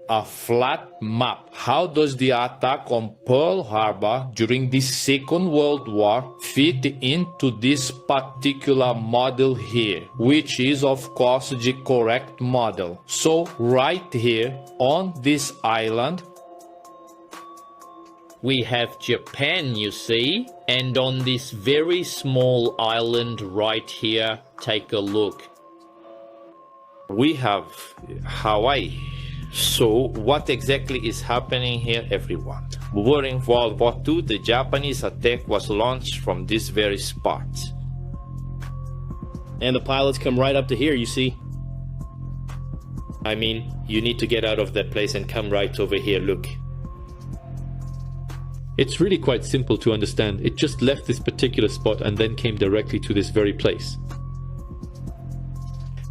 a flat map. How does the attack on Pearl Harbor during the Second World War fit into this particular model here, which is of course the correct model? So right here on this island, we have Japan, you see, and on this very small island right here, take a look. We have Hawaii. So what exactly is happening here, everyone? During World War II, the Japanese attack was launched from this very spot. And the pilots come right up to here, you see. I mean, you need to get out of that place and come right over here, look. It's really quite simple to understand. It just left this particular spot and then came directly to this very place.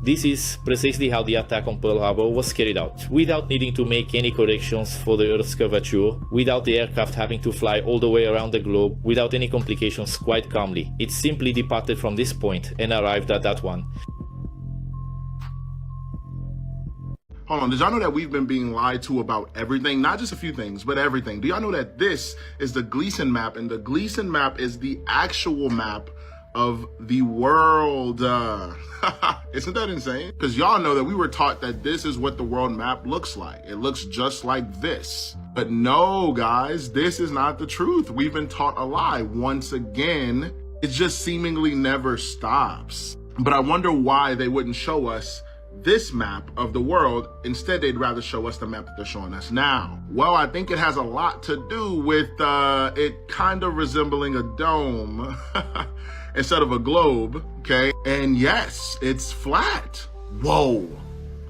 This is precisely how the attack on Pearl Harbor was carried out, without needing to make any corrections for the Earth's curvature, without the aircraft having to fly all the way around the globe, without any complications, quite calmly. It simply departed from this point and arrived at that one. Hold on, did y'all know that we've been being lied to about everything? Not just a few things, but everything. Do y'all know that this is the Gleason map, and the Gleason map is the actual map of the world? Isn't that insane? Because y'all know that we were taught that this is what the world map looks like. It looks just like this. But no, guys, this is not the truth. We've been taught a lie. Once again, it just seemingly never stops. But I wonder why they wouldn't show us this map of the world. Instead, they'd rather show us the map that they're showing us now. Well, I think it has a lot to do with it kind of resembling a dome instead of a globe, okay? And yes, it's flat. Whoa,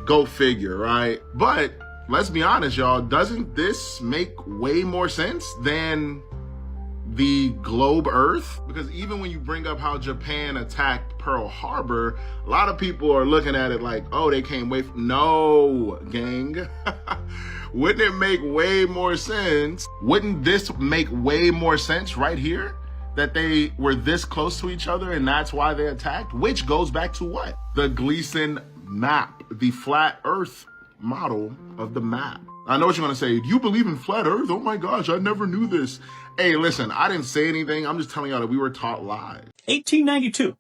go figure, right? But let's be honest, y'all, doesn't this make way more sense than the globe Earth? Because even when you bring up how Japan attacked Pearl Harbor, a lot of people are looking at it like, oh, they came way from... No, gang. Wouldn't it make way more sense? Wouldn't this make way more sense right here? That they were this close to each other and that's why they attacked? Which goes back to what? The Gleason map, the flat Earth model of the map. I know what you're gonna say. Do you believe in flat Earth? Oh my gosh, I never knew this. Hey, listen, I didn't say anything. I'm just telling y'all that we were taught lies. 1892.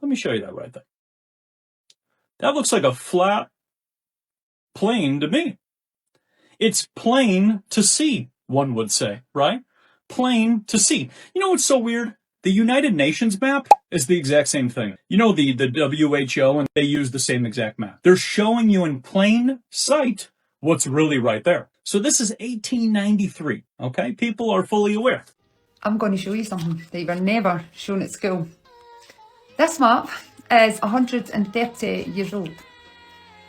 Let me show you that right there. That looks like a flat plane to me. It's plain to see, one would say, right? Plain to see. You know what's so weird? The United Nations map is the exact same thing. You know, the WHO, and they use the same exact map. They're showing you in plain sight what's really right there. So this is 1893, okay? People are fully aware. I'm going to show you something that you were never shown at school. This map is 130 years old.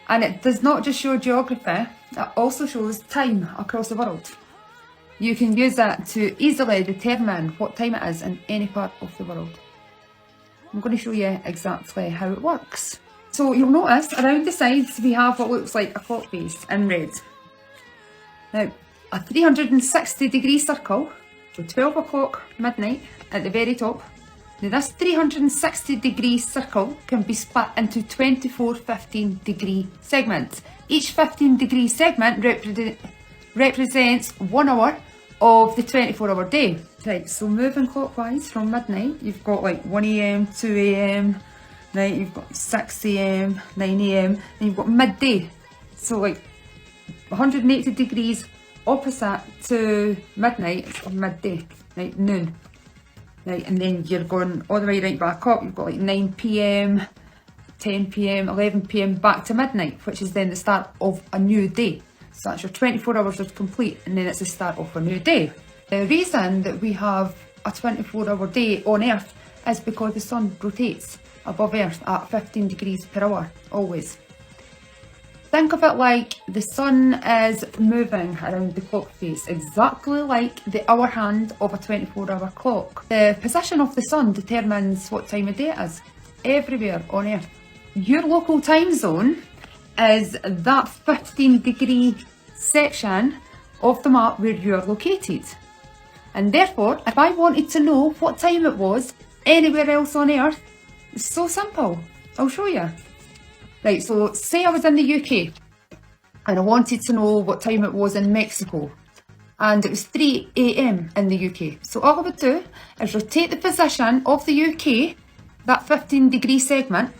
And it does not just show geography, it also shows time across the world. You can use that to easily determine what time it is in any part of the world. I'm going to show you exactly how it works. So you'll notice around the sides we have what looks like a clock face in red. Now, a 360-degree circle with 12 o'clock midnight at the very top. Now this 360-degree circle can be split into 24 15-degree segments. Each 15-degree segment represents 1 hour of the 24-hour day. Right, so moving clockwise from midnight, you've got like 1 AM, 2 AM, right, you've got 6 AM, 9 AM, and you've got midday. So like 180 degrees opposite to midnight is midday, right, noon. Right, and then you're going all the way right back up, you've got like 9 PM, 10 PM, 11 PM back to midnight, which is then the start of a new day. So that's your 24 hours is complete, and then it's the start of a new day. The reason that we have a 24-hour day on Earth is because the sun rotates above Earth at 15 degrees per hour, always. Think of it like the sun is moving around the clock face, exactly like the hour hand of a 24-hour clock. The position of the sun determines what time of day it is, everywhere on Earth. Your local time zone is that 15-degree section of the map where you are located. And therefore, if I wanted to know what time it was anywhere else on Earth, it's so simple. I'll show you. Right, so say I was in the UK. and I wanted to know what time it was in Mexico. And it was 3 a.m. in the UK. So all I would do is rotate the position of the UK, that 15-degree segment,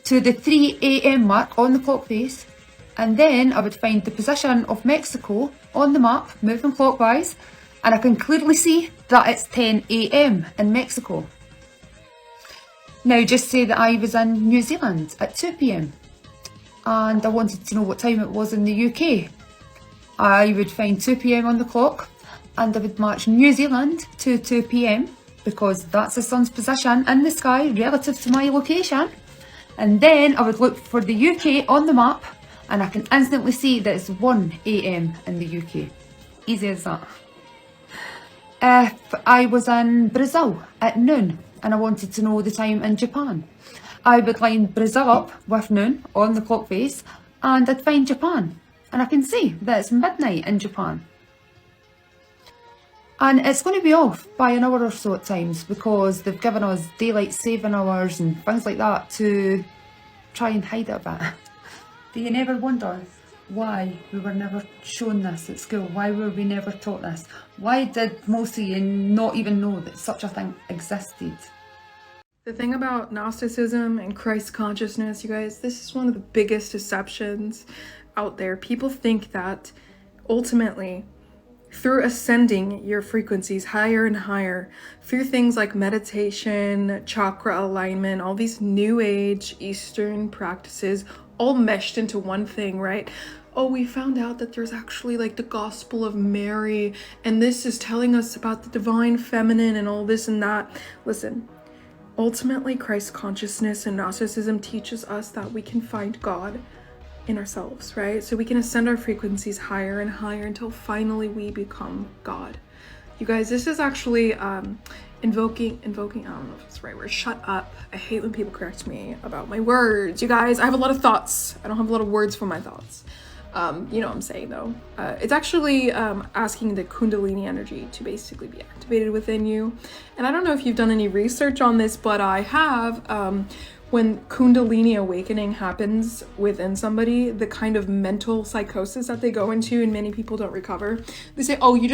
to the 3 a.m. mark on the clock face, and then I would find the position of Mexico on the map, moving clockwise, and I can clearly see that it's 10 a.m. in Mexico. Now just say that I was in New Zealand at 2 p.m. and I wanted to know what time it was in the UK. I would find 2 p.m. on the clock and I would match New Zealand to 2 p.m. because that's the sun's position in the sky relative to my location. And then I would look for the UK on the map and I can instantly see that it's 1 a.m. in the UK. Easy as that. If I was in Brazil at noon and I wanted to know the time in Japan, I would line Brazil up with noon on the clock face and I'd find Japan. And I can see that it's midnight in Japan. And it's going to be off by an hour or so at times because they've given us daylight saving hours and things like that to try and hide it a bit. Do you never wonder why we were never shown this at school? Why were we never taught this? Why did most of you not even know that such a thing existed? The thing about Gnosticism and Christ consciousness, you guys, this is one of the biggest deceptions out there. People think that ultimately through ascending your frequencies higher and higher, through things like meditation, chakra alignment, all these new age Eastern practices, all meshed into one thing, right? Oh, we found out that there's actually like the Gospel of Mary, and this is telling us about the divine feminine and all this and that. Listen, ultimately Christ consciousness and Gnosticism teaches us that we can find God in ourselves, right? So we can ascend our frequencies higher and higher until finally we become God. You guys, this is actually invoking, I don't know if it's the right word, shut up. I hate when people correct me about my words. You guys, I have a lot of thoughts. I don't have a lot of words for my thoughts. You know what I'm saying though. It's actually asking the Kundalini energy to basically be activated within you. And I don't know if you've done any research on this, but I have. When Kundalini awakening happens within somebody, the kind of mental psychosis that they go into and many people don't recover, they say, oh, you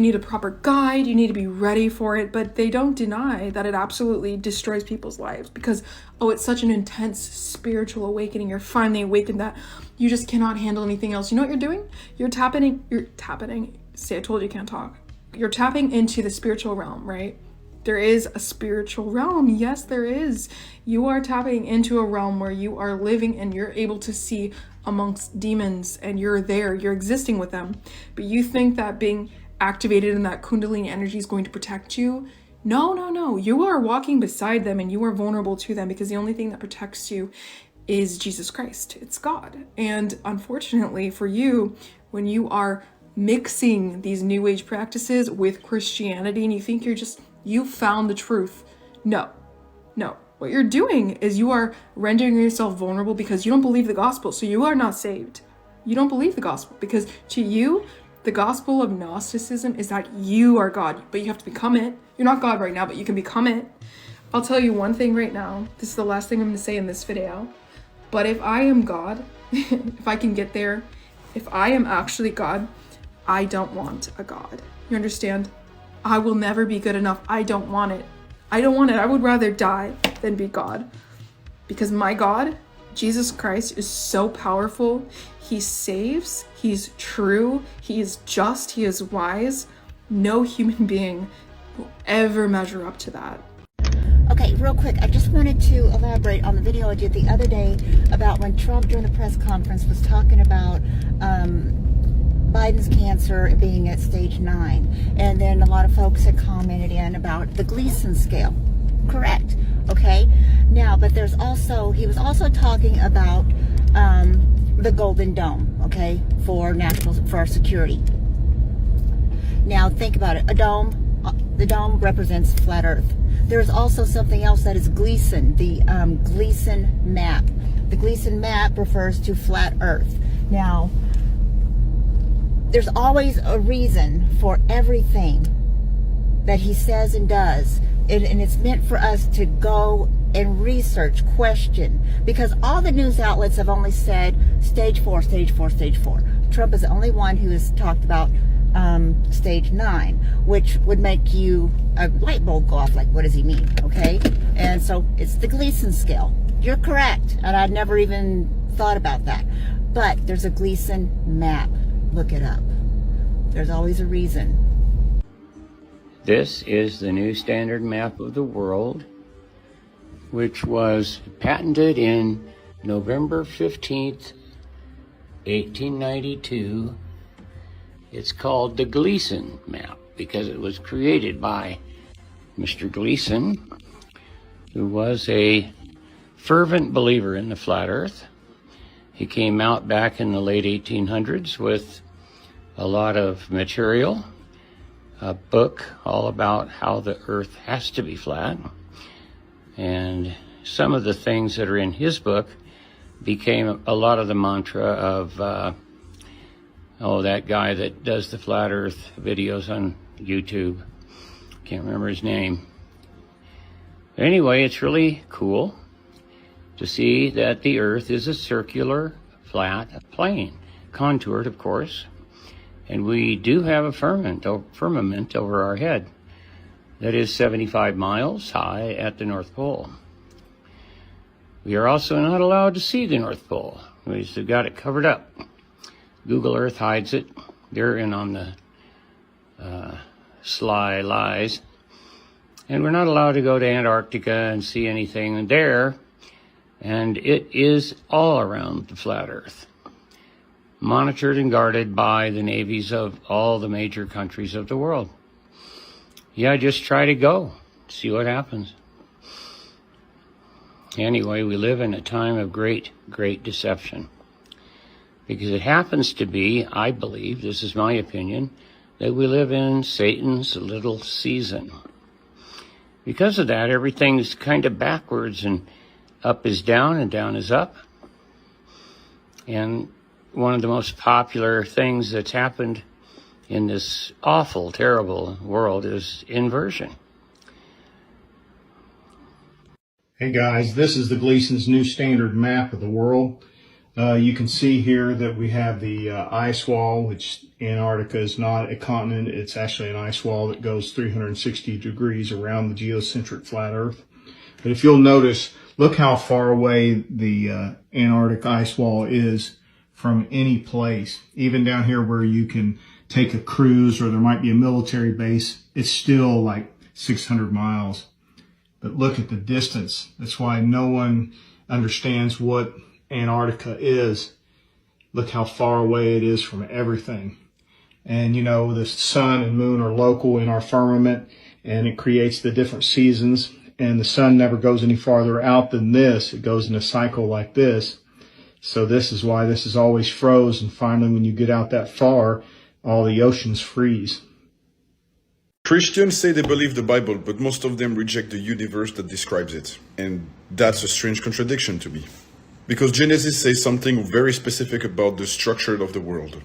need a proper guide, you need to be ready for it, but they don't deny that it absolutely destroys people's lives because, oh, it's such an intense spiritual awakening, you're finally awakened that you just cannot handle anything else. You know what you're doing? You're tapping, see, I told you can't talk. You're tapping into the spiritual realm, right? There is a spiritual realm. Yes, there is. You are tapping into a realm where you are living and you're able to see amongst demons and you're there, you're existing with them. But you think that being activated in that Kundalini energy is going to protect you? No, no, no. You are walking beside them and you are vulnerable to them because the only thing that protects you is Jesus Christ. It's God. And unfortunately for you, when you are mixing these new age practices with Christianity and you think you found the truth. No. What you're doing is you are rendering yourself vulnerable because you don't believe the gospel. So you are not saved. You don't believe the gospel because to you, the gospel of Gnosticism is that you are God, but you have to become it. You're not God right now, but you can become it. I'll tell you one thing right now. This is the last thing I'm going to say in this video. But if I am God, if I can get there, if I am actually God, I don't want a God. You understand? I will never be good enough. I don't want it. I don't want it. I would rather die than be God. Because my God, Jesus Christ, is so powerful. He saves. He's true. He is just. He is wise. No human being will ever measure up to that. Okay, real quick, I just wanted to elaborate on the video I did the other day about when Trump during the press conference was talking about Biden's cancer being at stage 9, and then a lot of folks had commented in about the Gleason scale. Correct. Okay. Now, but there's also, he was also talking about the Golden Dome, okay, for our security. Now think about it. The dome represents flat Earth. There's also something else that is Gleason, the Gleason map. The Gleason map refers to flat Earth. Now, there's always a reason for everything that he says and does. And it's meant for us to go and research, question, because all the news outlets have only said stage 4, stage 4, stage 4. Trump is the only one who has talked about stage 9, which would make you a light bulb go off, like, what does he mean? Okay, and so it's the Gleason scale. You're correct, and I'd never even thought about that. But there's a Gleason map. Look it up. There's always a reason. This is the new standard map of the world, which was patented in November 15th, 1892. It's called the Gleason map because it was created by Mr. Gleason, who was a fervent believer in the flat earth. He came out back in the late 1800s with a lot of material, a book all about how the earth has to be flat. And some of the things that are in his book became a lot of the mantra of, that guy that does the flat earth videos on YouTube. Can't remember his name. But anyway, it's really cool to see that the earth is a circular, flat plane, contoured, of course. And we do have a firmament over our head that is 75 miles high at the North Pole. We are also not allowed to see the North Pole. We've got it covered up. Google Earth hides it. They're in on the sly lies. And we're not allowed to go to Antarctica and see anything there. And it is all around the flat earth, monitored and guarded by the navies of all the major countries of the world. Yeah, just try to go, see what happens. Anyway, we live in a time of great, great deception. Because it happens to be, I believe, this is my opinion, that we live in Satan's little season. Because of that, everything's kind of backwards, and up is down and down is up. And one of the most popular things that's happened in this awful, terrible world is inversion. Hey guys, this is the Gleason's new standard map of the world. You can see here that we have the ice wall, which Antarctica is not a continent. It's actually an ice wall that goes 360 degrees around the geocentric flat Earth. But if you'll notice, look how far away the Antarctic ice wall is from any place. Even down here where you can take a cruise or there might be a military base, it's still like 600 miles. But look at the distance. That's why no one understands what Antarctica is. Look how far away it is from everything. And you know, the sun and moon are local in our firmament, and it creates the different seasons. And the sun never goes any farther out than this. It goes in a cycle like this. So this is why this is always froze. And finally, when you get out that far, all the oceans freeze. Christians say they believe the Bible, but most of them reject the universe that describes it. And that's a strange contradiction to me. Because Genesis says something very specific about the structure of the world.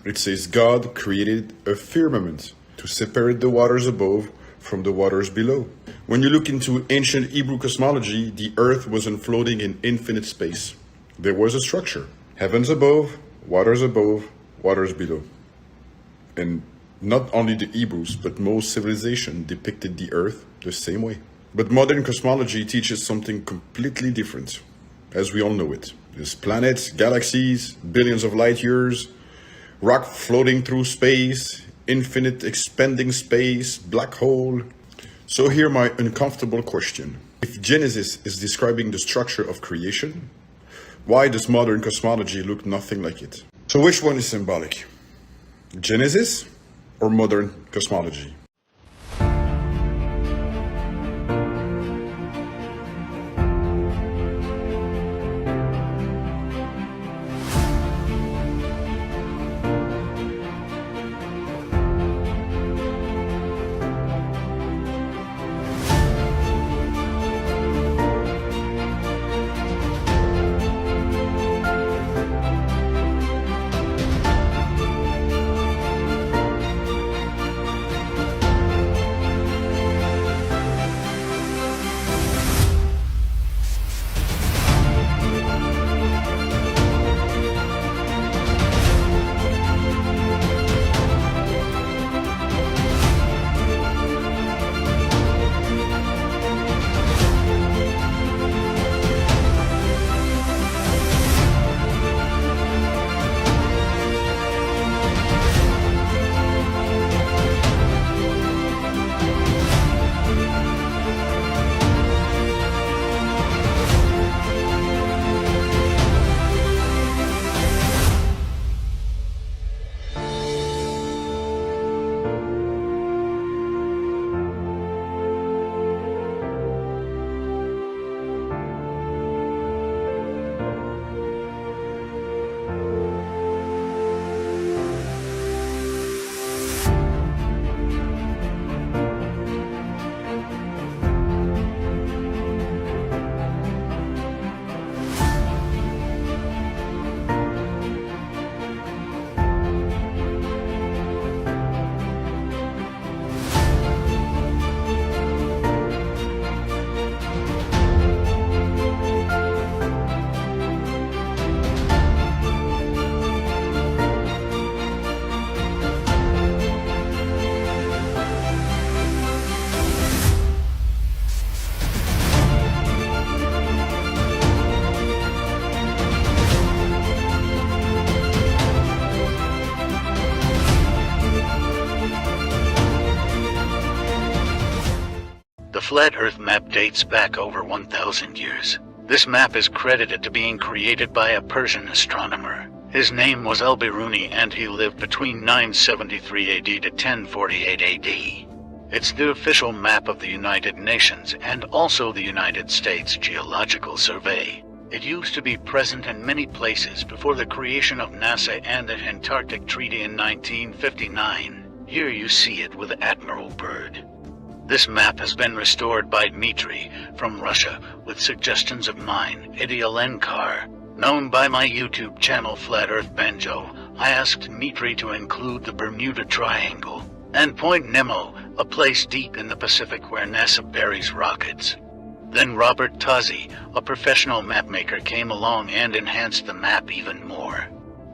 It says God created a firmament to separate the waters above from the waters below. When you look into ancient Hebrew cosmology, the earth wasn't floating in infinite space. There was a structure. Heavens above, waters below. And not only the Hebrews, but most civilizations depicted the earth the same way. But modern cosmology teaches something completely different, as we all know it. There's planets, galaxies, billions of light years, rock floating through space, infinite expanding space, black hole. So here my uncomfortable question. If Genesis is describing the structure of creation, why does modern cosmology look nothing like it? So which one is symbolic? Genesis or modern cosmology? flat Earth map dates back over 1,000 years. This map is credited to being created by a Persian astronomer. His name was Al-Biruni and he lived between 973 AD to 1048 AD. It's the official map of the United Nations and also the United States Geological Survey. It used to be present in many places before the creation of NASA and the Antarctic Treaty in 1959. Here you see it with Admiral Byrd. This map has been restored by Dmitry from Russia with suggestions of mine, Eddie Alenkar. Known by my YouTube channel Flat Earth Banjo, I asked Dmitry to include the Bermuda Triangle and Point Nemo, a place deep in the Pacific where NASA buries rockets. Then Robert Tozzi, a professional mapmaker, came along and enhanced the map even more.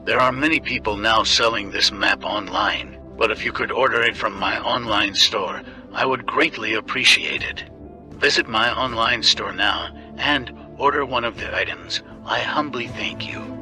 There are many people now selling this map online, but if you could order it from my online store, I would greatly appreciate it. Visit my online store now and order one of the items. I humbly thank you.